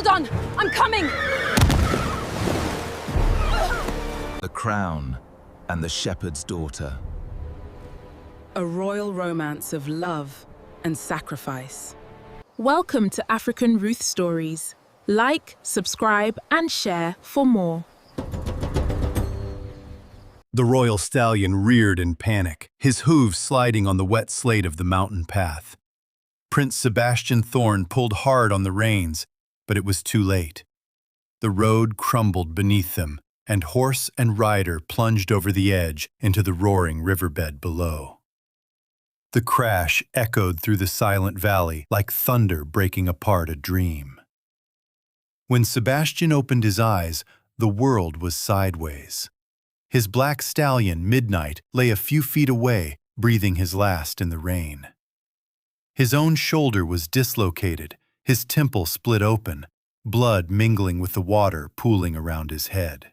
Hold on! I'm coming! The Crown and the Shepherd's Daughter. A royal romance of love and sacrifice. Welcome to African Ruth Stories. Like, subscribe, and share for more. The royal stallion reared in panic, his hooves sliding on the wet slate of the mountain path. Prince Sebastian Thorne pulled hard on the reins, but it was too late. The road crumbled beneath them, and horse and rider plunged over the edge into the roaring riverbed below. The crash echoed through the silent valley like thunder breaking apart a dream. When Sebastian opened his eyes, the world was sideways. His black stallion, Midnight, lay a few feet away, breathing his last in the rain. His own shoulder was dislocated, his temple split open, blood mingling with the water pooling around his head.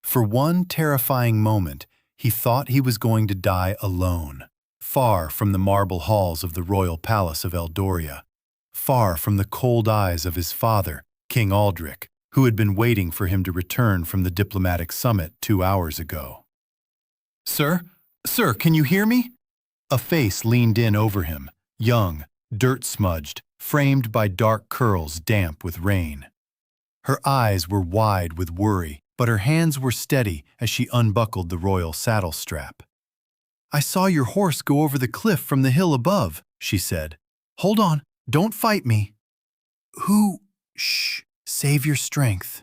For one terrifying moment, he thought he was going to die alone, far from the marble halls of the royal palace of Eldoria, far from the cold eyes of his father, King Aldrich, who had been waiting for him to return from the diplomatic summit 2 hours ago. "Sir? Sir, can you hear me?" A face leaned in over him, young, dirt-smudged, framed by dark curls damp with rain. Her eyes were wide with worry, but her hands were steady as she unbuckled the royal saddle strap. "I saw your horse go over the cliff from the hill above," she said. "Hold on, don't fight me." "Who? Shh. Save your strength."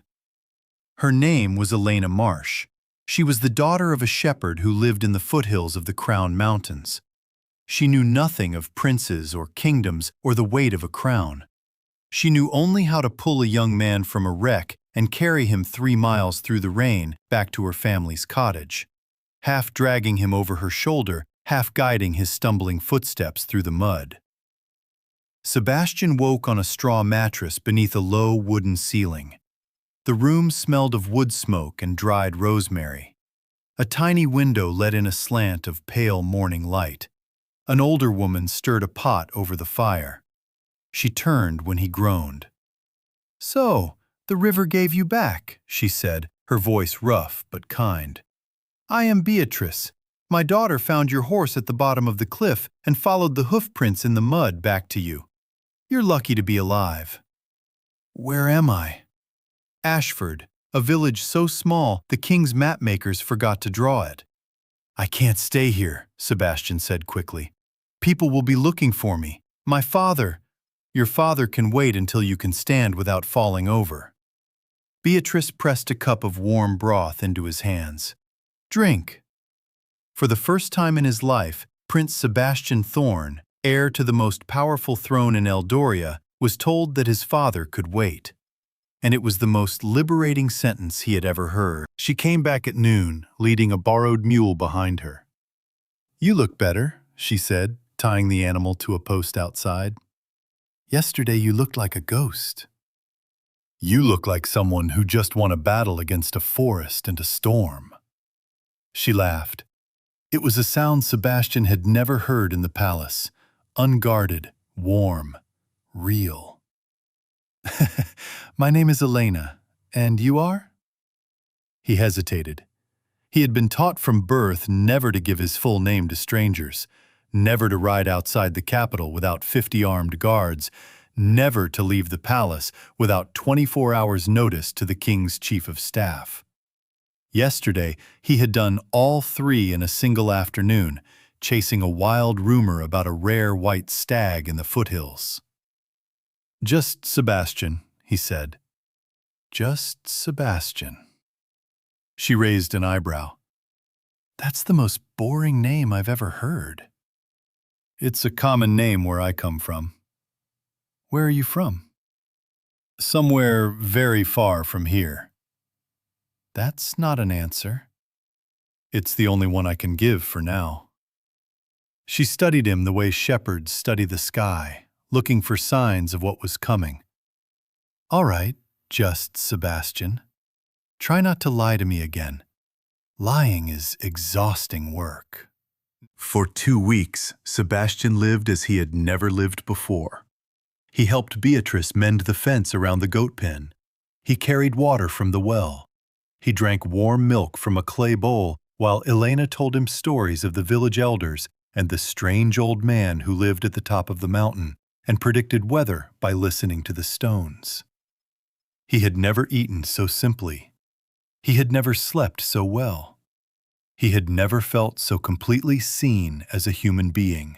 Her name was Elena Marsh. She was the daughter of a shepherd who lived in the foothills of the Crown Mountains. She knew nothing of princes or kingdoms or the weight of a crown. She knew only how to pull a young man from a wreck and carry him 3 miles through the rain back to her family's cottage, half dragging him over her shoulder, half guiding his stumbling footsteps through the mud. Sebastian woke on a straw mattress beneath a low wooden ceiling. The room smelled of wood smoke and dried rosemary. A tiny window let in a slant of pale morning light. An older woman stirred a pot over the fire. She turned when he groaned. "So, the river gave you back," she said, her voice rough but kind. "I am Beatrice. My daughter found your horse at the bottom of the cliff and followed the hoof prints in the mud back to you. You're lucky to be alive." "Where am I?" "Ashford, a village so small the king's mapmakers forgot to draw it." "I can't stay here," Sebastian said quickly. "People will be looking for me. My father—" "Your father can wait until you can stand without falling over." Beatrice pressed a cup of warm broth into his hands. "Drink." For the first time in his life, Prince Sebastian Thorne, heir to the most powerful throne in Eldoria, was told that his father could wait. And it was the most liberating sentence he had ever heard. She came back at noon, leading a borrowed mule behind her. "You look better," she said, tying the animal to a post outside. "Yesterday you looked like a ghost." "You look like someone who just won a battle against a forest and a storm." She laughed. It was a sound Sebastian had never heard in the palace. Unguarded, warm, real. "My name is Elena, and you are?" He hesitated. He had been taught from birth never to give his full name to strangers, never to ride outside the capital without 50 armed guards, never to leave the palace without 24 hours' notice to the king's chief of staff. Yesterday, he had done all 3 in a single afternoon, chasing a wild rumor about a rare white stag in the foothills. "Just Sebastian," he said. "Just Sebastian." She raised an eyebrow. "That's the most boring name I've ever heard." "It's a common name where I come from." "Where are you from?" "Somewhere very far from here." "That's not an answer." "It's the only one I can give for now." She studied him the way shepherds study the sky, looking for signs of what was coming. "All right, just Sebastian. Try not to lie to me again. Lying is exhausting work." For 2 weeks, Sebastian lived as he had never lived before. He helped Beatrice mend the fence around the goat pen. He carried water from the well. He drank warm milk from a clay bowl while Elena told him stories of the village elders and the strange old man who lived at the top of the mountain and predicted weather by listening to the stones. He had never eaten so simply. He had never slept so well. He had never felt so completely seen as a human being,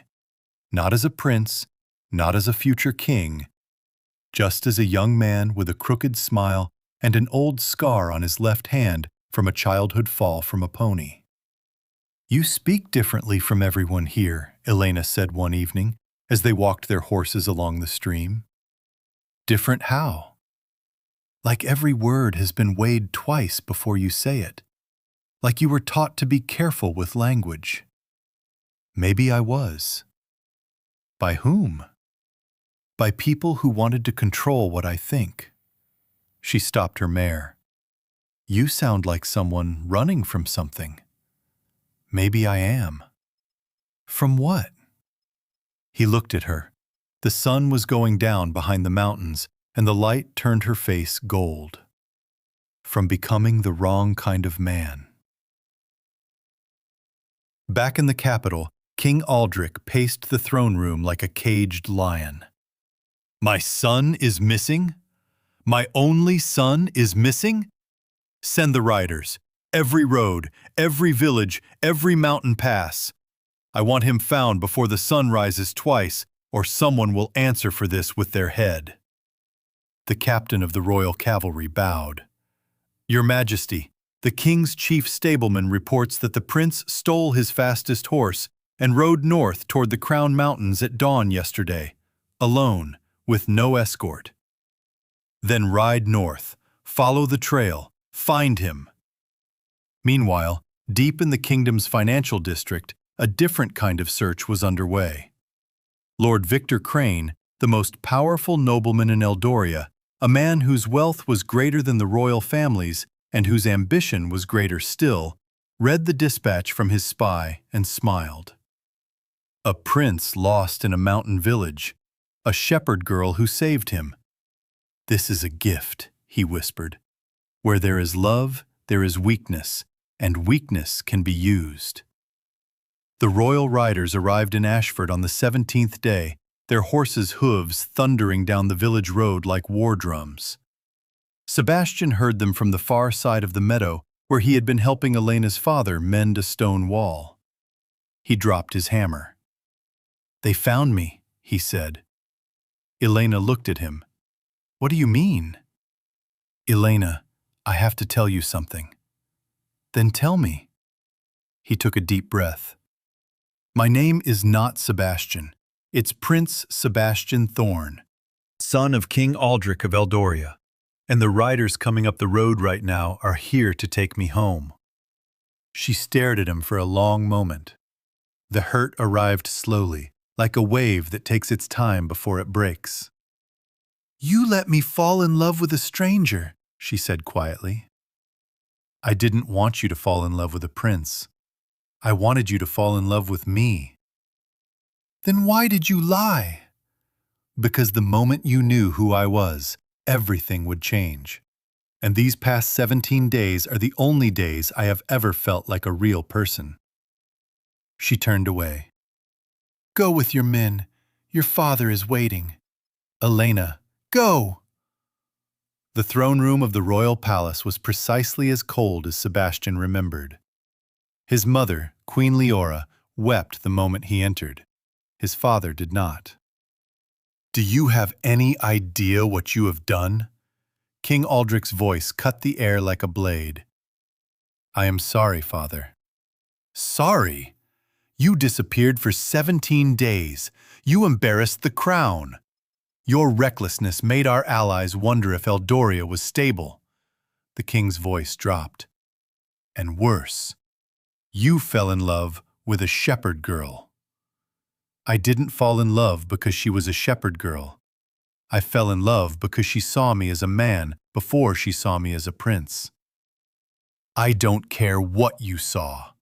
not as a prince, not as a future king, just as a young man with a crooked smile and an old scar on his left hand from a childhood fall from a pony. "You speak differently from everyone here," Elena said one evening as they walked their horses along the stream. "Different how?" "Like every word has been weighed twice before you say it. Like you were taught to be careful with language." "Maybe I was." "By whom?" "By people who wanted to control what I think." She stopped her mare. "You sound like someone running from something." "Maybe I am." "From what?" He looked at her. The sun was going down behind the mountains, and the light turned her face gold. "From becoming the wrong kind of man." Back in the capital, King Aldrich paced the throne room like a caged lion. "My son is missing? My only son is missing? Send the riders. Every road, every village, every mountain pass. I want him found before the sun rises twice, or someone will answer for this with their head." The captain of the royal cavalry bowed. "Your Majesty, the king's chief stableman reports that the prince stole his fastest horse and rode north toward the Crown Mountains at dawn yesterday, alone, with no escort." "Then ride north, follow the trail, find him." Meanwhile, deep in the kingdom's financial district, a different kind of search was underway. Lord Victor Crane, the most powerful nobleman in Eldoria, a man whose wealth was greater than the royal families and whose ambition was greater still, read the dispatch from his spy and smiled. "A prince lost in a mountain village, a shepherd girl who saved him. This is a gift," he whispered. "Where there is love, there is weakness, and weakness can be used." The royal riders arrived in Ashford on the 17th day, their horses' hooves thundering down the village road like war drums. Sebastian heard them from the far side of the meadow where he had been helping Elena's father mend a stone wall. He dropped his hammer. "They found me," he said. Elena looked at him. "What do you mean?" "Elena, I have to tell you something." "Then tell me." He took a deep breath. "My name is not Sebastian. It's Prince Sebastian Thorne, son of King Aldrich of Eldoria, and the riders coming up the road right now are here to take me home." She stared at him for a long moment. The hurt arrived slowly, like a wave that takes its time before it breaks. "You let me fall in love with a stranger," she said quietly. "I didn't want you to fall in love with a prince. I wanted you to fall in love with me." "Then why did you lie?" "Because the moment you knew who I was, everything would change. And these past 17 days are the only days I have ever felt like a real person." She turned away. "Go with your men. Your father is waiting." "Elena, go!" The throne room of the royal palace was precisely as cold as Sebastian remembered. His mother, Queen Leora, wept the moment he entered. His father did not. "Do you have any idea what you have done?" King Aldrich's voice cut the air like a blade. "I am sorry, father." "Sorry? You disappeared for 17 days. You embarrassed the crown. Your recklessness made our allies wonder if Eldoria was stable." The king's voice dropped. "And worse, you fell in love with a shepherd girl." "I didn't fall in love because she was a shepherd girl. I fell in love because she saw me as a man before she saw me as a prince." "I don't care what you saw.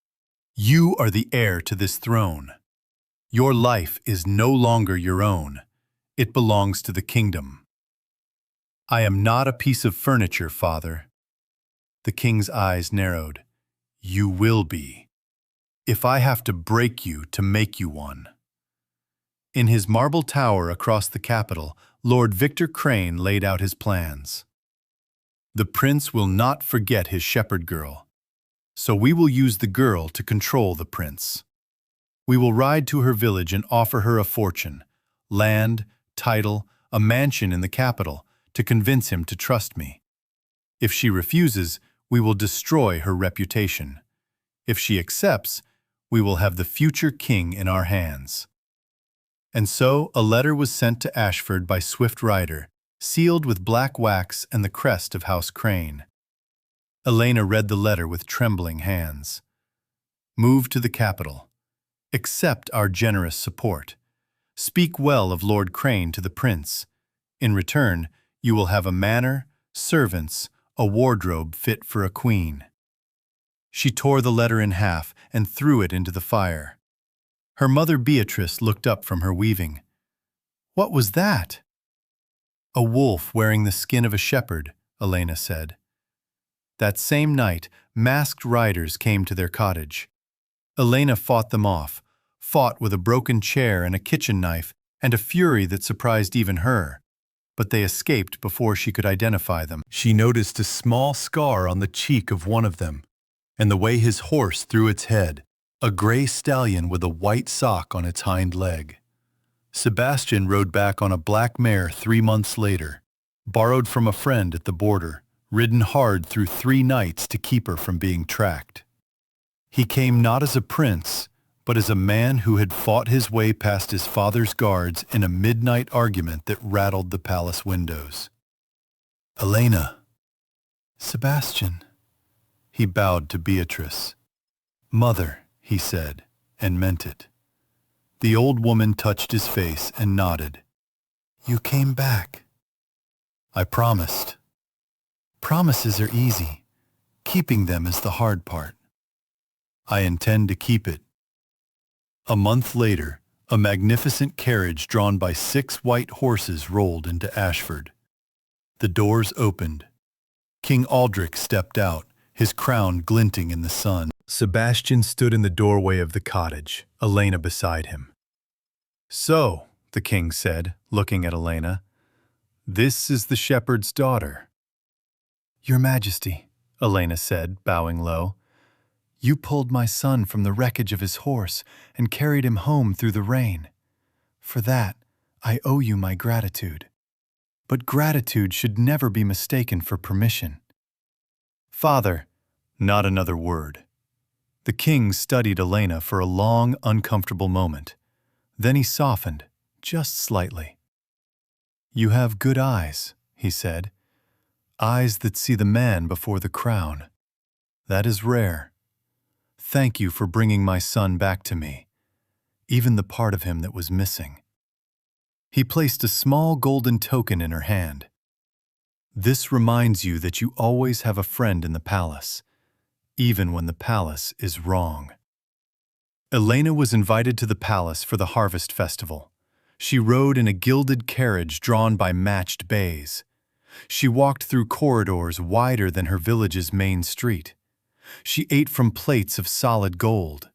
You are the heir to this throne. Your life is no longer your own. It belongs to the kingdom. I am not a piece of furniture, father. The king's eyes narrowed. You will be, if I have to break you to make you one. In his marble tower across the capital, Lord Victor Crane laid out his plans. The prince will not forget his shepherd girl, so we will use the girl to control the prince. We will ride to her village and offer her a fortune, land, title, a mansion in the capital, to convince him to trust me. If she refuses, we will destroy her reputation. If she accepts, we will have the future king in our hands. And so a letter was sent to Ashford by swift rider, sealed with black wax and the crest of House Crane. Elena read the letter with trembling hands. Move to the capital. Accept our generous support. Speak well of Lord Crane to the prince. In return, you will have a manor, servants, a wardrobe fit for a queen. She tore the letter in half and threw it into the fire. Her mother Beatrice looked up from her weaving. What was that? A wolf wearing the skin of a shepherd, Elena said. That same night, masked riders came to their cottage. Elena fought them off, fought with a broken chair and a kitchen knife and a fury that surprised even her. But they escaped before she could identify them. She noticed a small scar on the cheek of one of them, and the way his horse threw its head, a gray stallion with a white sock on its hind leg. Sebastian rode back on a black mare 3 months later, borrowed from a friend at the border, ridden hard through 3 nights to keep her from being tracked. He came not as a prince, but as a man who had fought his way past his father's guards in a midnight argument that rattled the palace windows. Elena. Sebastian. He bowed to Beatrice. Mother, he said, and meant it. The old woman touched his face and nodded. You came back. I promised. Promises are easy. Keeping them is the hard part. I intend to keep it. A month later, a magnificent carriage drawn by 6 white horses rolled into Ashford. The doors opened. King Aldrich stepped out, his crown glinting in the sun. Sebastian stood in the doorway of the cottage, Elena beside him. So, the king said, looking at Elena, this is the shepherd's daughter. Your Majesty, Elena said, bowing low. You pulled my son from the wreckage of his horse and carried him home through the rain. For that, I owe you my gratitude. But gratitude should never be mistaken for permission. Father, not another word. The king studied Elena for a long, uncomfortable moment. Then he softened, just slightly. You have good eyes, he said. Eyes that see the man before the crown. That is rare. Thank you for bringing my son back to me, even the part of him that was missing. He placed a small golden token in her hand. This reminds you that you always have a friend in the palace, even when the palace is wrong. Elena was invited to the palace for the harvest festival. She rode in a gilded carriage drawn by matched bays. She walked through corridors wider than her village's main street. She ate from plates of solid gold.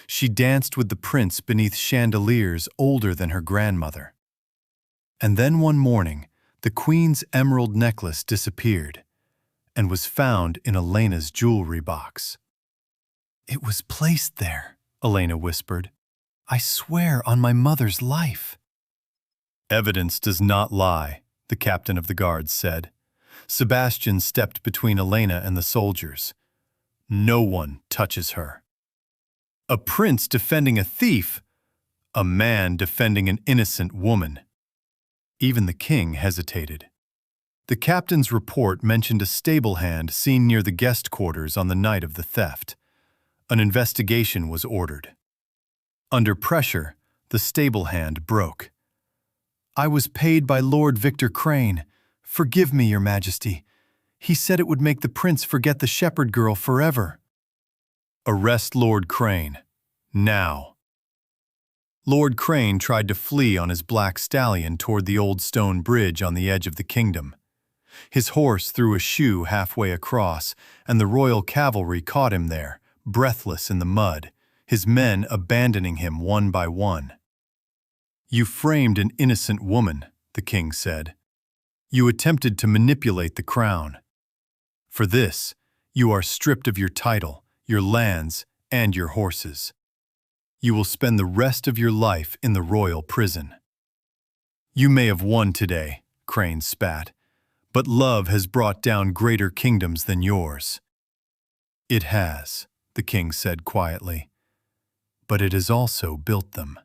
She danced with the prince beneath chandeliers older than her grandmother. And then one morning, the queen's emerald necklace disappeared and was found in Elena's jewelry box. It was placed there, Elena whispered. I swear on my mother's life. Evidence does not lie, the captain of the guards said. Sebastian stepped between Elena and the soldiers. No one touches her. A prince defending a thief, a man defending an innocent woman. Even the king hesitated. The captain's report mentioned a stable hand seen near the guest quarters on the night of the theft. An investigation was ordered. Under pressure, the stable hand broke. I was paid by Lord Victor Crane. Forgive me, Your Majesty. He said it would make the prince forget the shepherd girl forever. Arrest Lord Crane. Now. Lord Crane tried to flee on his black stallion toward the old stone bridge on the edge of the kingdom. His horse threw a shoe halfway across, and the royal cavalry caught him there, breathless in the mud, his men abandoning him one by one. "You framed an innocent woman," the king said. "You attempted to manipulate the crown. For this, you are stripped of your title, your lands, and your horses. You will spend the rest of your life in the royal prison." "You may have won today," Crane spat, "but love has brought down greater kingdoms than yours." "It has," the king said quietly, "but it has also built them."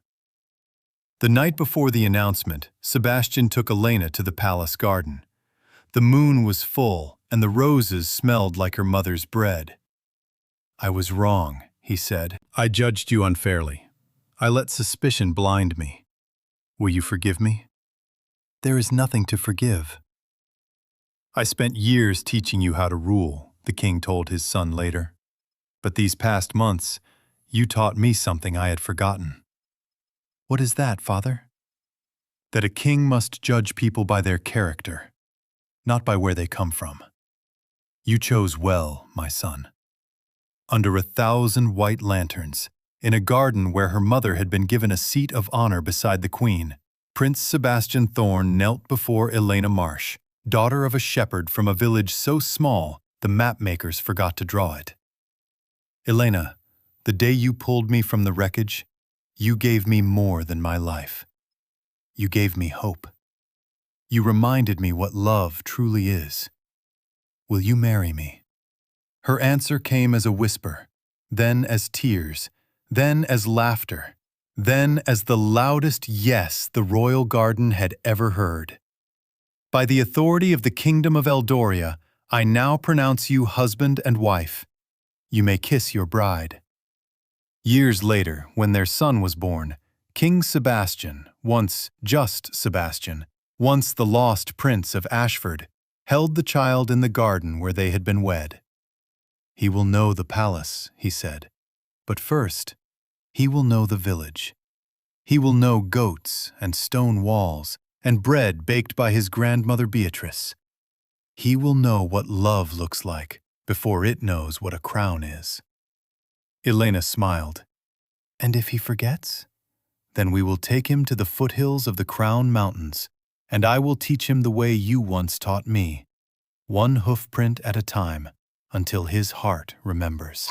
The night before the announcement, Sebastian took Elena to the palace garden. The moon was full, and the roses smelled like her mother's bread. "I was wrong," he said. "I judged you unfairly. I let suspicion blind me. Will you forgive me?" "There is nothing to forgive." "I spent years teaching you how to rule," the king told his son later. "But these past months, you taught me something I had forgotten." "What is that, father?" "That a king must judge people by their character, not by where they come from. You chose well, my son. Under 1,000 white lanterns, in a garden where her mother had been given a seat of honor beside the queen, Prince Sebastian Thorne knelt before Elena Marsh, daughter of a shepherd from a village so small the mapmakers forgot to draw it. Elena, the day you pulled me from the wreckage, you gave me more than my life. You gave me hope. You reminded me what love truly is. Will you marry me?" Her answer came as a whisper, then as tears, then as laughter, then as the loudest yes the royal garden had ever heard. "By the authority of the kingdom of Eldoria, I now pronounce you husband and wife. You may kiss your bride." Years later, when their son was born, King Sebastian, once just Sebastian, once the lost prince of Ashford, held the child in the garden where they had been wed. "He will know the palace," he said, "but first, he will know the village. He will know goats and stone walls and bread baked by his grandmother Beatrice. He will know what love looks like before it knows what a crown is." Elena smiled. "And if he forgets? Then we will take him to the foothills of the Crown Mountains, and I will teach him the way you once taught me, one hoofprint at a time, until his heart remembers."